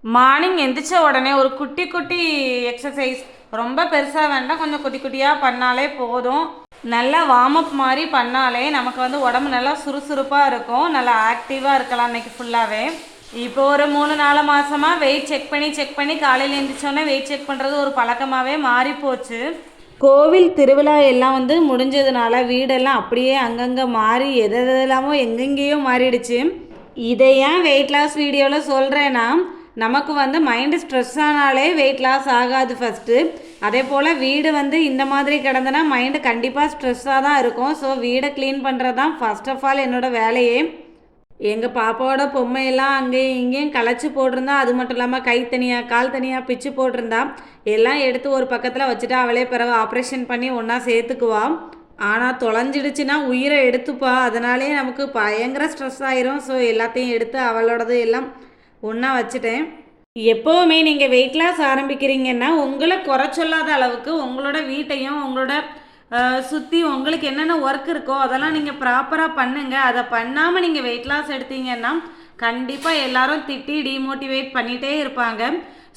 Morning எந்திரிச்ச உடனே ஒரு குட்டி குட்டி எக்ஸசைஸ், ரொம்ப பெருசாக வேண்டாம், கொஞ்சம் குட்டி குட்டியாக பண்ணாலே போதும். நல்லா வார்ம் அப் மாதிரி பண்ணாலே நமக்கு வந்து உடம்பு நல்லா சுறுசுறுப்பாக இருக்கும், நல்லா ஆக்டிவாக இருக்கலாம் அன்றைக்கி ஃபுல்லாகவே. இப்போ ஒரு 3-4 மாதமாக வெயிட் செக் பண்ணி காலையில் எழுந்திரிச்சோன்னே வெயிட் செக் பண்ணுறது ஒரு பழக்கமாகவே மாறிப்போச்சு. கோவில் திருவிழா எல்லாம் வந்து முடிஞ்சதுனால வீடெல்லாம் அப்படியே அங்கங்கே மாறி எதெல்லாமோ எங்கெங்கேயோ மாறிடுச்சு. இதை ஏன் வெயிட் லாஸ் வீடியோவில் சொல்கிறேன்னா, நமக்கு வந்து மைண்டு ஸ்ட்ரெஸ் ஆனாலே வெயிட் லாஸ் ஆகாது ஃபஸ்ட்டு. அதே போல் வீடு வந்து இந்த மாதிரி கிடந்தனா மைண்டு கண்டிப்பாக ஸ்ட்ரெஸ்ஸாக தான் இருக்கும். ஸோ வீடை க்ளீன் பண்ணுறது தான் ஃபஸ்ட் ஆஃப் ஆல் என்னோடய வேலையே. எங்கள் பாப்பாவோட பொம்மையெல்லாம் அங்கேயும் இங்கேயும் களைச்சி போட்டிருந்தா, அது மட்டும் இல்லாமல் கை தனியாக கால் தனியாக பிச்சு போட்டிருந்தா, எல்லாம் எடுத்து ஒரு பக்கத்தில் வச்சுட்டு அவளே பிறகு ஆப்ரேஷன் பண்ணி ஒன்றா சேர்த்துக்குவா. ஆனால் தொலைஞ்சிடுச்சுன்னா உயிரை எடுத்துப்பா. அதனாலே நமக்கு பயங்கர ஸ்ட்ரெஸ் ஆயிரும். ஸோ எல்லாத்தையும் எடுத்து அவளோடது எல்லாம் ஒன்றா வச்சுட்டேன். எப்போவுமே நீங்கள் வெயிட் லாஸ் ஆரம்பிக்கிறீங்கன்னா உங்களை குறை சொல்லாத அளவுக்கு உங்களோட வீட்டையும் உங்களோட சுற்றி உங்களுக்கு என்னென்ன ஒர்க் இருக்கோ அதெல்லாம் நீங்கள் ப்ராப்பராக பண்ணுங்கள். அதை பண்ணாமல் நீங்கள் வெயிட் லாஸ் எடுத்தீங்கன்னா கண்டிப்பாக எல்லாரும் திட்டி டிமோட்டிவேட் பண்ணிகிட்டே இருப்பாங்க.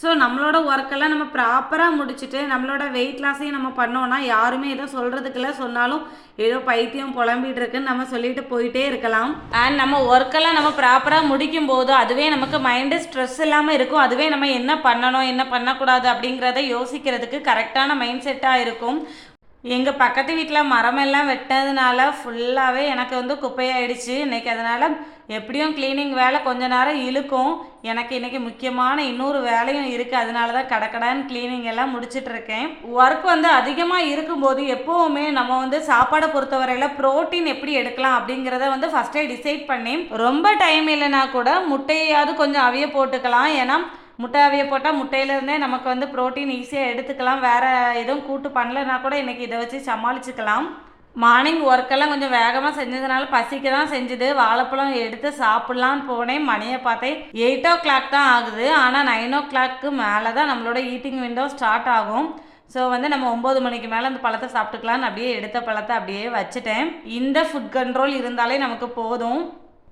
ஸோ நம்மளோட ஒர்க்கெல்லாம் நம்ம ப்ராப்பராக முடிச்சுட்டு நம்மளோட வெயிட் லாஸையும் நம்ம பண்ணோன்னா யாருமே ஏதோ சொல்கிறதுக்குள்ள சொன்னாலும் ஏதோ பைத்தியம் புலம்பிகிட்டு இருக்குன்னு நம்ம சொல்லிட்டு போயிட்டே இருக்கலாம். அண்ட் நம்ம ஒர்க்கெல்லாம் நம்ம ப்ராப்பராக முடிக்கும் போது அதுவே நமக்கு மைண்டு ஸ்ட்ரெஸ் இல்லாமல் இருக்கும். அதுவே நம்ம என்ன பண்ணணும் என்ன பண்ணக்கூடாது அப்படிங்கிறத யோசிக்கிறதுக்கு கரெக்டான மைண்ட் செட்டாக இருக்கும். எங்கள் பக்கத்து வீட்டில் மரமெல்லாம் வெட்டதுனால ஃபுல்லாகவே எனக்கு வந்து குப்பையாயிடுச்சு இன்றைக்கி. அதனால் எப்படியும் க்ளீனிங் வேலை கொஞ்ச நேரம் இழுக்கும். எனக்கு இன்றைக்கி முக்கியமான இன்னொரு வேலையும் இருக்குது. அதனால தான் கடக்கடான்னு க்ளீனிங் எல்லாம் முடிச்சிட்ருக்கேன். ஒர்க் வந்து அதிகமாக இருக்கும்போது எப்போவுமே நம்ம வந்து சாப்பாடை பொறுத்தவரையில் ப்ரோட்டீன் எப்படி எடுக்கலாம் அப்படிங்கிறத வந்து ஃபஸ்ட்டே டிசைட் பண்ணி, ரொம்ப டைம் இல்லைனா கூட முட்டையாவது கொஞ்சம் அவிய போட்டுக்கலாம். ஏன்னா முட்டை அவிய போட்டால் முட்டையிலேருந்தே நமக்கு வந்து ப்ரோட்டீன் ஈஸியாக எடுத்துக்கலாம். வேறு எதுவும் கூட்டு பண்ணலைன்னா கூட இன்றைக்கி இதை வச்சு சமாளிச்சுக்கலாம். மார்னிங் ஒர்க்கெல்லாம் கொஞ்சம் வேகமாக செஞ்சதுனால பசிக்க தான் செஞ்சுது. வாழைப்பழம் எடுத்து சாப்பிட்லான்னு போனேன். மணியை பார்த்தேன் 8 o'clock தான் ஆகுது. ஆனால் 9 o'clock மேலே தான் நம்மளோட ஈட்டிங் விண்டோ ஸ்டார்ட் ஆகும். ஸோ வந்து நம்ம 9 மணிக்கு மேலே அந்த பழத்தை சாப்பிட்டுக்கலான்னு அப்படியே எடுத்த பழத்தை அப்படியே வச்சுட்டேன். இந்த ஃபுட் கண்ட்ரோல் இருந்தாலே நமக்கு போதும்.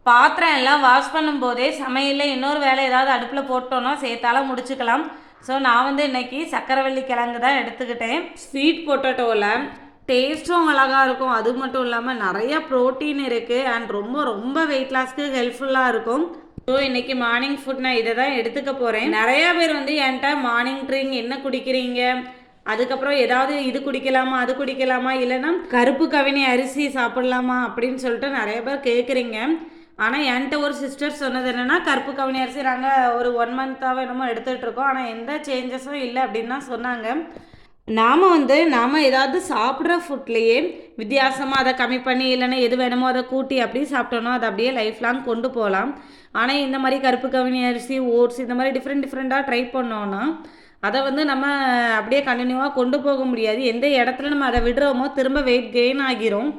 பாத்திரம் எல்லாம் வாஷ் பண்ணும்போதே சமையலில் இன்னொரு வேலை ஏதாவது அடுப்பில் போட்டோன்னா சேர்த்தாலும் முடிச்சுக்கலாம். ஸோ நான் வந்து இன்றைக்கி சக்கரவள்ளி கிழங்கு தான் எடுத்துக்கிட்டேன். ஸ்வீட் பொட்டேட்டோவில் டேஸ்ட்டும் அழகாக இருக்கும். அது மட்டும் இல்லாமல் நிறைய ப்ரோட்டீன் இருக்குது அண்ட் ரொம்ப ரொம்ப வெயிட் லாஸ்க்கு ஹெல்ப்ஃபுல்லாக இருக்கும். ஸோ இன்றைக்கி மார்னிங் ஃபுட் நான் இதை தான் எடுத்துக்க போகிறேன். நிறையா பேர் வந்து என்கிட்ட மார்னிங் ட்ரிங்க் என்ன குடிக்கிறீங்க, அதுக்கப்புறம் ஏதாவது இது குடிக்கலாமா அது குடிக்கலாமா, இல்லைன்னா கருப்பு கவினி அரிசி சாப்பிட்லாமா அப்படின்னு சொல்லிட்டு நிறைய பேர் கேட்குறீங்க. ஆனால் என்கிட்ட ஒரு சிஸ்டர் சொன்னது என்னென்னா, கருப்பு கவினி அரிசி நாங்கள் ஒரு 1 month-ஆக என்னமோ எடுத்துகிட்ருக்கோம், ஆனால் எந்த சேஞ்சஸும் இல்லை அப்படின்னு தான் சொன்னாங்க. நாம் ஏதாவது சாப்பிட்ற ஃபுட்லேயே வித்தியாசமாக அதை கம்மி பண்ணி இல்லைன்னா எது வேணுமோ அதை கூட்டி அப்படி சாப்பிட்டோன்னா அதை அப்படியே லைஃப் லாங் கொண்டு போகலாம். ஆனால் இந்த மாதிரி கருப்பு கவினி அரிசி, ஓட்ஸ் இந்த மாதிரி டிஃப்ரெண்ட்டாக ட்ரை பண்ணோன்னா அதை வந்து நம்ம அப்படியே கண்டினியூவாக கொண்டு போக முடியாது. எந்த இடத்துல நம்ம அதை விடுறோமோ திரும்ப வெயிட் கெயின் ஆகிரும்.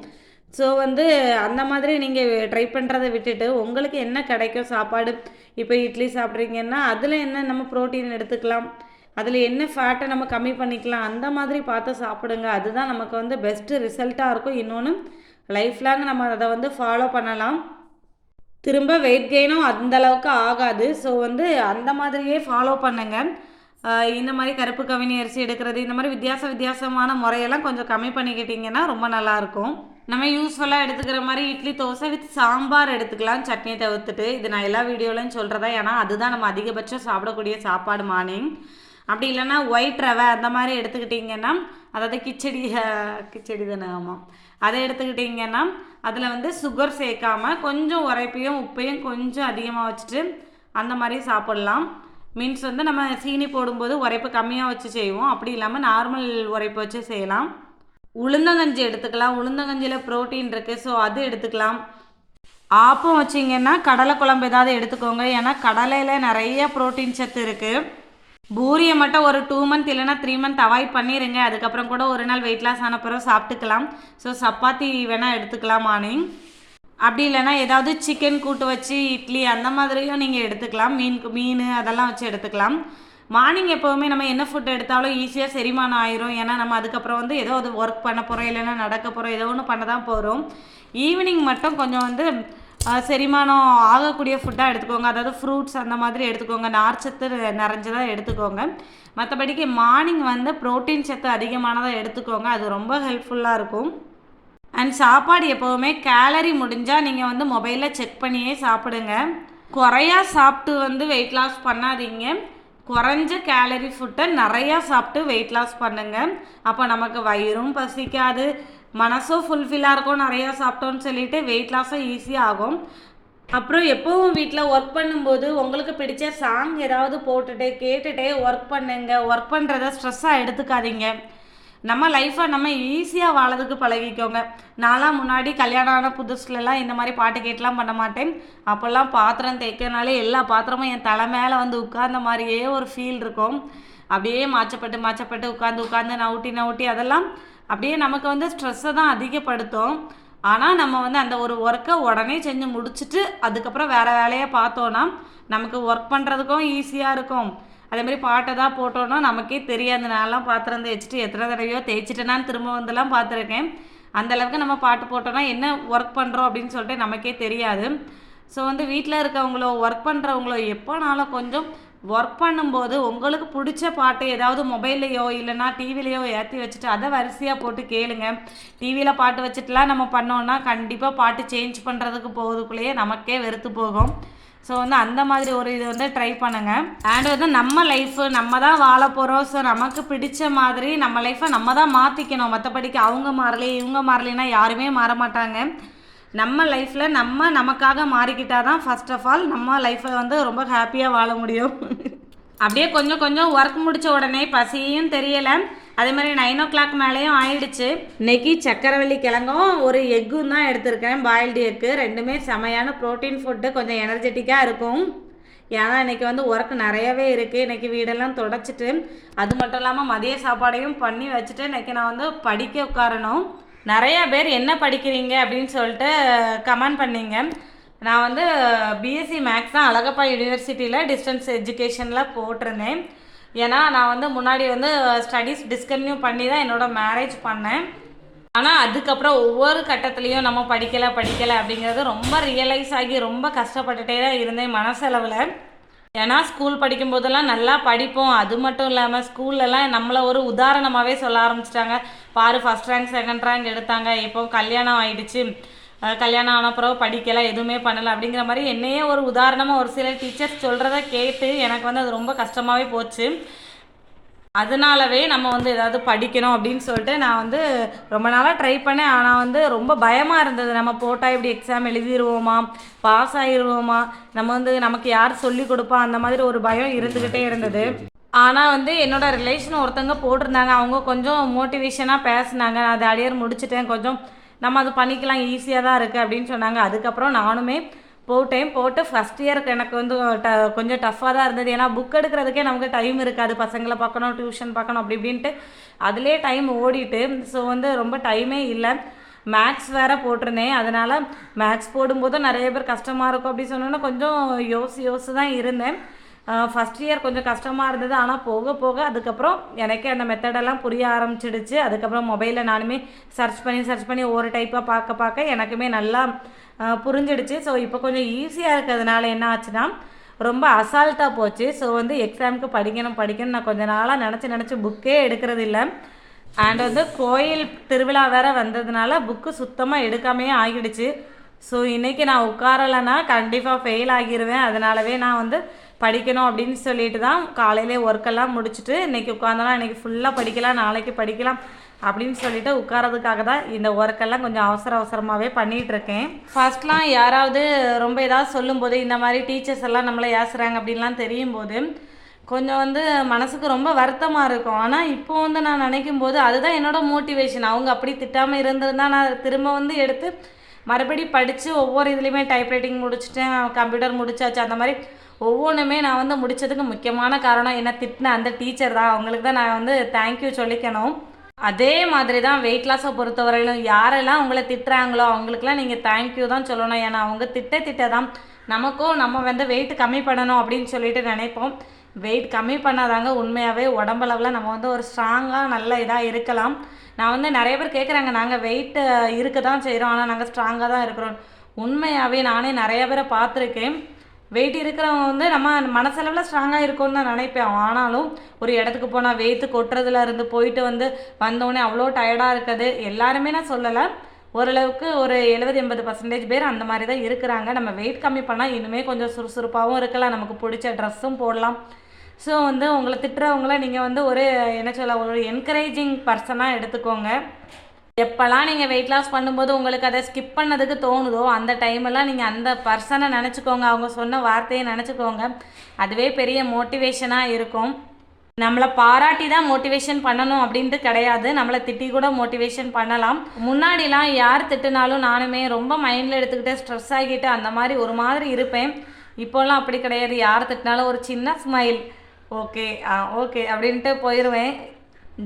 ஸோ வந்து அந்த மாதிரி நீங்கள் ட்ரை பண்ணுறதை விட்டுட்டு உங்களுக்கு என்ன கிடைக்கும் சாப்பாடு, இப்போ இட்லி சாப்பிட்றீங்கன்னா அதில் என்ன நம்ம ப்ரோட்டீன் எடுத்துக்கலாம், அதில் என்ன ஃபேட்டை நம்ம கம்மி பண்ணிக்கலாம், அந்த மாதிரி பார்த்து சாப்பிடுங்க. அதுதான் நமக்கு வந்து பெஸ்ட்டு ரிசல்ட்டாக இருக்கும். இன்னொன்று லைஃப் லாங் நம்ம அதை வந்து ஃபாலோ பண்ணலாம். திரும்ப வெயிட் கெயினும் அந்தளவுக்கு ஆகாது. ஸோ வந்து அந்த மாதிரியே ஃபாலோ பண்ணுங்கள். இந்த மாதிரி கருப்பு கவினி அரிசி எடுக்கிறது, இந்த மாதிரி வித்தியாசமான முறையெல்லாம் கொஞ்சம் கம்மி பண்ணிக்கிட்டிங்கன்னா ரொம்ப நல்லாயிருக்கும். நம்ம யூஸ்ஃபுல்லாக எடுத்துக்கிற மாதிரி இட்லி தோசை வித் சாம்பார் எடுத்துக்கலாம், சட்னியை தவிர்த்துட்டு. இது நான் எல்லா வீடியோலையும் சொல்கிறதா, ஏன்னா அதுதான் நம்ம அதிகபட்சம் சாப்பிடக்கூடிய சாப்பாடு மார்னிங். அப்படி இல்லைன்னா ஒயிட் ரவை அந்த மாதிரி எடுத்துக்கிட்டிங்கன்னா, அதாவது கிச்சடி தானே, ஆமாம், அதை எடுத்துக்கிட்டிங்கன்னா அதில் வந்து சுகர் சேர்க்காமல் கொஞ்சம் உரைப்பையும் உப்பையும் கொஞ்சம் அதிகமாக வச்சுட்டு அந்த மாதிரி சாப்பிட்லாம். மீன்ஸ் வந்து நம்ம சீனி போடும்போது உரைப்பு கம்மியாக வச்சு செய்வோம், அப்படி இல்லாமல் நார்மல் உரைப்பு வச்சு செய்யலாம். உளுந்தங்கஞ்சி எடுத்துக்கலாம். உளுந்தங்கஞ்சியில் ப்ரோட்டீன் இருக்குது, ஸோ அது எடுத்துக்கலாம். ஆப்பம் வச்சிங்கன்னா கடலை குழம்பு ஏதாவது எடுத்துக்கோங்க, ஏன்னா கடலையில் நிறைய ப்ரோட்டீன் சத்து இருக்குது. பூரியை மட்டும் ஒரு 2 month இல்லைனா 3 month அவாய்ட் பண்ணிடுங்க. அதுக்கப்புறம் கூட ஒரு நாள் வெயிட் லாஸ் ஆன பிறகு சாப்பிட்டுக்கலாம். ஸோ சப்பாத்தி வேணால் எடுத்துக்கலாம் மார்னிங். அப்படி இல்லைனா ஏதாவது சிக்கன் கூட்டு வச்சு இட்லி அந்த மாதிரியும் நீங்கள் எடுத்துக்கலாம். மீன் அதெல்லாம் வச்சு எடுத்துக்கலாம். மார்னிங் எப்போவுமே நம்ம என்ன ஃபுட் எடுத்தாலும் ஈஸியாக செரிமானம் ஆயிரும். ஏன்னா நம்ம அதுக்கப்புறம் வந்து ஏதோ அது ஒர்க் பண்ண போகிறோம், இல்லைன்னா நடக்க போகிறோம், ஏதோ ஒன்று பண்ண தான் போகிறோம். ஈவினிங் மட்டும் கொஞ்சம் வந்து செரிமானம் ஆகக்கூடிய ஃபுட்டாக எடுத்துக்கோங்க. அதாவது ஃப்ரூட்ஸ் அந்த மாதிரி எடுத்துக்கோங்க. நார்ச்சத்து நிறைஞ்சதாக எடுத்துக்கோங்க. மற்றபடிக்கு மார்னிங் வந்து ப்ரோட்டீன் சத்து அதிகமானதாக எடுத்துக்கோங்க. அது ரொம்ப ஹெல்ப்ஃபுல்லாக இருக்கும். அண்ட் சாப்பாடு எப்போவுமே கேலரி முடிஞ்சால் நீங்கள் வந்து மொபைலில் செக் பண்ணியே சாப்பிடுங்க. குறையா சாப்பிட்டு வந்து வெயிட் லாஸ் பண்ணாதீங்க. குறைஞ்ச கேலரி ஃபுட்டை நிறையா சாப்பிட்டு வெயிட் லாஸ் பண்ணுங்கள். அப்போ நமக்கு வயிறும் பசிக்காது, மனசும் ஃபுல்ஃபில்லாக இருக்கும். நிறையா சாப்பிட்டோன்னு சொல்லிட்டு வெயிட் லாஸும் ஈஸியாக ஆகும். அப்புறம் எப்போவும் வீட்டில் ஒர்க் பண்ணும்போது உங்களுக்கு பிடிச்ச சாங் ஏதாவது போட்டுட்டு கேட்டுகிட்டே ஒர்க் பண்ணுங்க. ஒர்க் பண்ணுறத ஸ்ட்ரெஸ்ஸாக எடுத்துக்காதீங்க. நம்ம லைஃப்பை நம்ம ஈஸியாக வாழறதுக்கு பழகிக்கோங்க. நான்லாம் முன்னாடி கல்யாணம் ஆன புதுசுலலாம் இந்த மாதிரி பாட்டு கேட்டுலாம் பண்ண மாட்டேன். அப்போல்லாம் பாத்திரம் தேய்க்கனாலே எல்லா பாத்திரமும் என் தலை மேலே வந்து உட்கார்ந்த மாதிரியே ஒரு ஃபீல் இருக்கும். அப்படியே மாச்சப்பட்டு உட்காந்து நவுட்டி அதெல்லாம் அப்படியே நமக்கு வந்து ஸ்ட்ரெஸ்ஸை தான் அதிகப்படுத்தும். ஆனால் நம்ம வந்து அந்த ஒரு ஒர்க்கை உடனே செஞ்சு முடிச்சுட்டு அதுக்கப்புறம் வேறு வேலையை பார்த்தோன்னா நமக்கு ஒர்க் பண்ணுறதுக்கும் ஈஸியாக இருக்கும். அதேமாதிரி பாட்டை தான் போட்டோன்னா நமக்கே தெரியாது. நான்லாம் பாத்திரம் தேய்ச்சிட்டு எத்தனை தடவையோ தேய்ச்சிட்டேனான்னு திரும்ப வந்துலாம் பார்த்துருக்கேன். அந்தளவுக்கு நம்ம பாட்டு போட்டோன்னா என்ன ஒர்க் பண்ணுறோம் அப்படின்னு சொல்லிட்டு நமக்கே தெரியாது. ஸோ வந்து வீட்டில் இருக்கவங்களோ ஒர்க் பண்ணுறவங்களோ எப்போனாலும் கொஞ்சம் ஒர்க் பண்ணும்போது உங்களுக்கு பிடிச்ச பாட்டு ஏதாவது மொபைல்லையோ இல்லைனா டிவிலையோ ஏற்றி வச்சுட்டு அதை வரிசையாக போட்டு கேளுங்க. டிவியில் பாட்டு வச்சுட்டுலாம் நம்ம பண்ணோன்னா கண்டிப்பாக பாட்டு சேஞ்ச் பண்ணுறதுக்கு போகிறதுக்குள்ளேயே நமக்கே வெறுத்து போகும். ஸோ வந்து அந்த மாதிரி ஒரு இது வந்து ட்ரை பண்ணுங்கள். அண்ட் வந்து நம்ம லைஃபு நம்ம தான் வாழ போகிறோம். ஸோ நமக்கு பிடிச்ச மாதிரி நம்ம லைஃப்பை நம்ம தான் மாற்றிக்கணும். மற்றபடிக்கு அவங்க மாறலே இவங்க மாறலைன்னா யாருமே மாற மாட்டாங்க. நம்ம லைஃப்பில் நமக்காக மாறிக்கிட்டால் தான் ஃபர்ஸ்ட் ஆஃப் ஆல் நம்ம லைஃப்பை வந்து ரொம்ப ஹாப்பியாக வாழ முடியும். அப்படியே கொஞ்சம் ஒர்க் முடித்த உடனே பசியும் தெரியலை. அதே மாதிரி 9 o'clock மேலேயும் ஆயிடுச்சு. இன்றைக்கி சக்கரவள்ளி கிழங்கும் ஒரு எக்கும் தான் எடுத்திருக்கேன். பாயில்டு எக்கு ரெண்டுமே செமையான ப்ரோட்டீன் ஃபுட்டு. கொஞ்சம் எனர்ஜெட்டிக்காக இருக்கும். ஏன்னா இன்றைக்கி வந்து ஒர்க் நிறையவே இருக்குது. இன்றைக்கி வீடெல்லாம் தொடச்சிட்டு அது மட்டும் இல்லாமல் மதிய சாப்பாடையும் பண்ணி வச்சுட்டு இன்றைக்கி நான் வந்து படிக்க உட்காரணும். நிறையா பேர் என்ன படிக்கிறீங்க அப்படின்னு சொல்லிட்டு கமெண்ட் பண்ணிங்க. நான் வந்து பிஎஸ்சி மேக்ஸ் தான் அழகப்பா யூனிவர்சிட்டியில் டிஸ்டன்ஸ் எஜுகேஷனில் போட்டிருந்தேன். ஏன்னா நான் வந்து முன்னாடி வந்து ஸ்டடீஸ் டிஸ்கன்டினியூ பண்ணி தான் என்னோடய மேரேஜ் பண்ணேன். ஆனால் அதுக்கப்புறம் ஒவ்வொரு கட்டத்துலேயும் நம்ம படிக்கலை அப்படிங்கிறது ரொம்ப ரியலைஸ் ஆகி ரொம்ப கஷ்டப்பட்டுட்டே தான் இருந்தேன் மனசளவில். ஏன்னா ஸ்கூல் படிக்கும்போதெல்லாம் நல்லா படிப்போம். அது மட்டும் இல்லாமல் ஸ்கூல்லலாம் நம்மளை ஒரு உதாரணமாகவே சொல்ல ஆரம்பிச்சிட்டாங்க. பாரு ஃபஸ்ட் ரேங்க் செகண்ட் ரேங்க் எடுத்தாங்க. இப்போ கல்யாணம் ஆகிடுச்சு, கல்யாணம் ஆன பிறகு படிக்கலை எதுவுமே பண்ணலை அப்படிங்கிற மாதிரி என்னையே ஒரு உதாரணமாக ஒரு சில டீச்சர்ஸ் சொல்கிறத கேட்டு எனக்கு வந்து அது ரொம்ப கஷ்டமாகவே போச்சு. அதனாலவே நம்ம வந்து ஏதாவது படிக்கணும் அப்படின்னு சொல்லிட்டு நான் வந்து ரொம்ப நாளாக ட்ரை பண்ணேன். ஆனால் வந்து ரொம்ப பயமாக இருந்தது. நம்ம போட்டால் இப்படி எக்ஸாம் எழுதிடுவோமா, பாஸ் ஆகிடுவோமா, நம்ம வந்து நமக்கு யார் சொல்லி கொடுப்பா, அந்த மாதிரி ஒரு பயம் இருந்துக்கிட்டே இருந்தது. ஆனால் வந்து என்னோடய ரிலேஷன் ஒருத்தவங்க போட்டிருந்தாங்க. அவங்க கொஞ்சம் மோட்டிவேஷனாக பேசினாங்க. நான் அதை அடியர் முடிச்சிட்டேன், கொஞ்சம் நம்ம அது பண்ணிக்கலாம், ஈஸியாக தான் இருக்குது அப்படின்னு சொன்னாங்க. அதுக்கப்புறம் நானுமே போட்டு ஃபஸ்ட் இயருக்கு எனக்கு வந்து கொஞ்சம் டஃப்பாக தான் இருந்தது. ஏன்னா புக் எடுக்கிறதுக்கே நமக்கு டைம் இருக்காது. பசங்களை பார்க்கணும், டியூஷன் பார்க்கணும், அப்படி இப்படின்ட்டு அதிலே டைம் ஓடிட்டு. ஸோ வந்து ரொம்ப டைமே இல்லை. மேக்ஸ் வேறு போட்டிருந்தேன். அதனால் மேக்ஸ் போடும்போது நிறைய பேர் கஷ்டமாக இருக்கும் அப்படி சொன்னோன்னா கொஞ்சம் யோசி தான் இருந்தேன். ஃபஸ்ட் இயர் கொஞ்சம் கஷ்டமாக இருந்தது. ஆனால் போக அதுக்கப்புறம் எனக்கே அந்த மெத்தடெல்லாம் புரிய ஆரம்பிச்சிடுச்சு. அதுக்கப்புறம் மொபைலில் நானுமே சர்ச் பண்ணி ஒவ்வொரு டைப்பாக பார்க்க எனக்குமே நல்லா புரிஞ்சிடுச்சு. ஸோ இப்போ கொஞ்சம் ஈஸியாக இருக்கிறதுனால என்ன ஆச்சுன்னா ரொம்ப அசால்ட்டாக போச்சு. ஸோ வந்து எக்ஸாமுக்கு படிக்கணும் நான் கொஞ்சம் நாளாக நினச்சி புக்கே எடுக்கிறது இல்லை. அண்ட் வந்து கோயில் திருவிழா வேறு வந்ததுனால புக்கு சுத்தமாக எடுக்காமையே ஆகிடுச்சு. ஸோ இன்றைக்கி நான் உட்காரலைன்னா கண்டிப்பாக ஃபெயில் ஆகிடுவேன். அதனாலவே நான் வந்து படிக்கணும் அப்படின்னு சொல்லிட்டு தான் காலையிலே ஒர்க்கெல்லாம் முடிச்சுட்டு இன்றைக்கி உட்காந்தோன்னா இன்றைக்கி ஃபுல்லாக படிக்கலாம், நாளைக்கு படிக்கலாம் அப்படின்னு சொல்லிட்டு உட்காரதுக்காக தான் இந்த ஒர்க்கெல்லாம் கொஞ்சம் அவசரமாகவே பண்ணிகிட்ருக்கேன். ஃபர்ஸ்ட்லாம் யாராவது ரொம்ப ஏதாவது சொல்லும்போது இந்த மாதிரி டீச்சர்ஸ் எல்லாம் நம்மளை ஏசுகிறாங்க அப்படின்லாம் தெரியும் போது கொஞ்சம் வந்து மனசுக்கு ரொம்ப வருத்தமாக இருக்கும். ஆனால் இப்போ வந்து நான் நினைக்கும் போது அதுதான் என்னோடய மோட்டிவேஷன். அவங்க அப்படி திட்டாமல் இருந்திருந்தால் நான் திரும்ப வந்து எடுத்து மறுபடி படித்து ஒவ்வொரு இதுலேயுமே டைப்ரைட்டிங் முடிச்சுட்டேன், கம்ப்யூட்டர் முடிச்சாச்சு. அந்த மாதிரி ஒவ்வொன்றுமே நான் வந்து முடித்ததுக்கு முக்கியமான காரணம் என்ன திட்டின அந்த டீச்சர் தான். அவங்களுக்கு தான் நான் வந்து தேங்க்யூ சொல்லிக்கணும். அதே மாதிரி தான் வெயிட் லாஸை பொறுத்தவரையிலும் யாரெல்லாம் உங்களை திட்டுறாங்களோ அவங்களுக்குலாம் நீங்கள் தேங்க்யூ தான் சொல்லணும். ஏன்னா அவங்க திட்ட தான் நமக்கும் நம்ம வந்து வெயிட் கம்மி பண்ணணும் அப்படின்னு சொல்லிட்டு நினைப்போம். வெயிட் கம்மி பண்ணாதாங்க உண்மையாகவே உடம்பளவில் நம்ம வந்து ஒரு ஸ்ட்ராங்காக நல்ல இதாக இருக்கலாம். நான் வந்து நிறைய பேர் கேட்குறாங்க, நாங்கள் வெயிட் இருக்க தான் செய்கிறோம் ஆனால் நாங்கள் ஸ்ட்ராங்காக தான் இருக்கிறோம். உண்மையாகவே நானே நிறைய பேரை பார்த்துருக்கேன். வெயிட் இருக்கிறவங்க வந்து நம்ம மனசளவில் ஸ்ட்ராங்காக இருக்கும்னு தான் நினைப்பேன். ஆனாலும் ஒரு இடத்துக்கு போனால் வெயிட்டு கொட்டுறதுல இருந்து போயிட்டு வந்தோடனே அவ்வளோ டயர்டாக இருக்குது. எல்லாருமே நான் சொல்லலை, ஓரளவுக்கு ஒரு 70-80% பேர் அந்த மாதிரி தான் இருக்கிறாங்க. நம்ம வெயிட் கம்மி பண்ணால் இன்னுமே கொஞ்சம் சுறுசுறுப்பாகவும் இருக்கலாம், நமக்கு பிடிச்ச ட்ரெஸ்ஸும் போடலாம். ஸோ உங்களை திட்டுறவங்கள நீங்கள் ஒரு என்ன சொல்ல, ஒரு என்கரேஜிங் பர்சனாக எடுத்துக்கோங்க. எப்போல்லாம் நீங்கள் வெயிட் லாஸ் பண்ணும்போது உங்களுக்கு அதை ஸ்கிப் பண்ணதுக்கு தோணுதோ அந்த டைமெல்லாம் நீங்கள் அந்த பர்சனை நினச்சிக்கோங்க, அவங்க சொன்ன வார்த்தையை நினச்சிக்கோங்க. அதுவே பெரிய மோட்டிவேஷனாக இருக்கும். நம்மளை பாராட்டி தான் மோட்டிவேஷன் பண்ணணும் அப்படின்ட்டு கிடையாது, நம்மளை திட்டி கூட மோட்டிவேஷன் பண்ணலாம். முன்னாடிலாம் யார் திட்டுனாலும் நானுமே ரொம்ப மைண்டில் எடுத்துக்கிட்டு ஸ்ட்ரெஸ் ஆகிட்டு அந்த மாதிரி ஒரு மாதிரி இருப்பேன். இப்போல்லாம் அப்படி கிடையாது. யார் திட்டினாலும் ஒரு சின்ன ஸ்மைல், ஓகே ஓகே அப்படின்ட்டு போயிடுவேன்.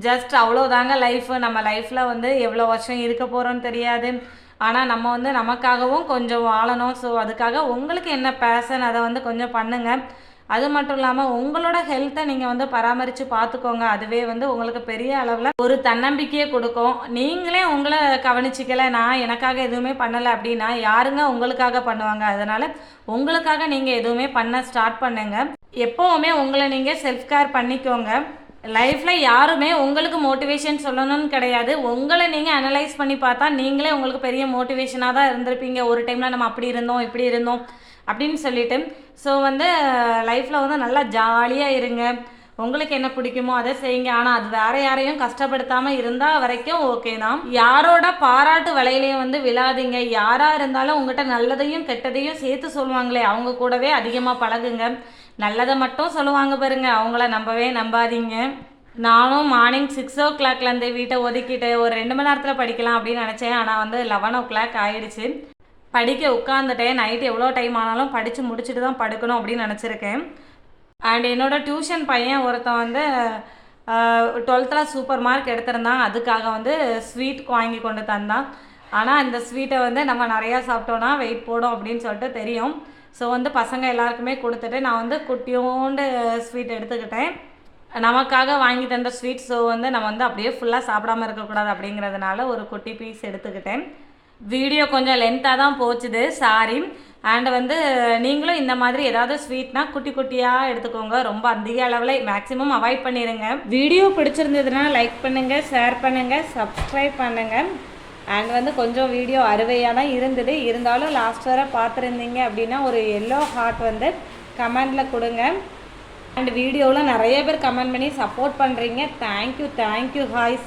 ஜஸ்ட் அவ்வளோதாங்க லைஃபு. நம்ம லைஃப்பில் எவ்வளோ வருஷம் இருக்க போகிறோன்னு தெரியாது. ஆனால் நம்ம நமக்காகவும் கொஞ்சம் வாழணும். ஸோ அதுக்காக உங்களுக்கு என்ன பேஷன் அதை கொஞ்சம் பண்ணுங்கள். அது மட்டும் இல்லாமல் உங்களோட ஹெல்த்தை நீங்கள் பராமரித்து பார்த்துக்கோங்க. அதுவே உங்களுக்கு பெரிய அளவில் ஒரு தன்னம்பிக்கையை கொடுக்கும். நீங்களே உங்களை கவனிச்சிக்கலை, நான் எனக்காக எதுவுமே பண்ணலை அப்படின்னா யாருங்க உங்களுக்காக பண்ணுவாங்க? அதனால் உங்களுக்காக நீங்கள் எதுவுமே பண்ண ஸ்டார்ட் பண்ணுங்கள். எப்போவுமே உங்களை நீங்கள் செல்ஃப் கேர் பண்ணிக்கோங்க. லைஃப்பில் யாருமே உங்களுக்கு மோட்டிவேஷன் சொல்லணும்னு கிடையாது. உங்களை நீங்கள் அனலைஸ் பண்ணி பார்த்தா நீங்களே உங்களுக்கு பெரிய மோட்டிவேஷனாக தான் இருந்திருப்பீங்க. ஒரு டைமில் நம்ம அப்படி இருந்தோம் இப்படி இருந்தோம் அப்படின்னு சொல்லிட்டு. ஸோ லைஃப்பில் நல்லா ஜாலியாக இருங்க. உங்களுக்கு என்ன பிடிக்குமோ அதை செய்யுங்க. ஆனால் அது வேறு யாரையும் கஷ்டப்படுத்தாமல் இருந்தால் வரைக்கும் ஓகே தான். யாரோட பாராட்டு வலையிலையும் விழாதீங்க. யாராக இருந்தாலும் உங்கள்கிட்ட நல்லதையும் கெட்டதையும் சேர்த்து சொல்லுவாங்களே, அவங்க கூடவே அதிகமாக பழகுங்க. நல்லதை மட்டும் சொல்லுவாங்க பாருங்க, அவங்கள நம்பவே நம்பாதீங்க. நானும் மார்னிங் 6 o'clockலேருந்து வீட்டை ஒதுக்கிட்டு ஒரு 2 மணி நேரத்தில் படிக்கலாம் அப்படின்னு நினச்சேன். ஆனால் 11 o'clock ஆகிடுச்சு. படிக்க உட்காந்துட்டேன். நைட்டு எவ்வளோ டைம் ஆனாலும் படித்து முடிச்சுட்டு தான் படுக்கணும் அப்படின்னு நினச்சிருக்கேன். அண்ட் என்னோடய டியூஷன் பையன் ஒருத்தன் 12th சூப்பர் மார்க் எடுத்திருந்தான். அதுக்காக ஸ்வீட் வாங்கி கொண்டு தந்தான். ஆனால் இந்த ஸ்வீட்டை நம்ம நிறையா சாப்பிட்டோன்னா வெயிட் போடும் அப்படின்னு சொல்லிட்டு தெரியும். ஸோ பசங்க எல்லாருக்குமே கொடுத்துட்டு நான் குட்டியோண்டு ஸ்வீட் எடுத்துக்கிட்டேன். நமக்காக வாங்கி தந்த ஸ்வீட். ஸோ நம்ம அப்படியே ஃபுல்லாக சாப்பிடாமல் இருக்கக்கூடாது அப்படிங்கிறதுனால ஒரு குட்டி பீஸ் எடுத்துக்கிட்டேன். வீடியோ கொஞ்சம் லென்த்தாக தான் போச்சுது, சாரி. அண்ட் நீங்களும் இந்த மாதிரி ஏதாவது ஸ்வீட்னா குட்டி குட்டியாக எடுத்துக்கோங்க. ரொம்ப அதிக அளவில் மேக்ஸிமம் அவாய்ட் பண்ணிடுங்க. வீடியோ பிடிச்சிருந்ததுன்னா லைக் பண்ணுங்கள், ஷேர் பண்ணுங்கள், சப்ஸ்கிரைப் பண்ணுங்கள். அண்ட் கொஞ்சம் வீடியோ அறுவையாக தான் இருந்தது. இருந்தாலும் லாஸ்ட் வரை பார்த்துருந்தீங்க அப்படின்னா ஒரு எல்லோ ஹார்ட் கமெண்டில் கொடுங்க. அண்ட் வீடியோவில் நிறைய பேர் கமெண்ட் பண்ணி சப்போர்ட் பண்ணுறீங்க. தேங்க்யூ ஹாய்ஸ்.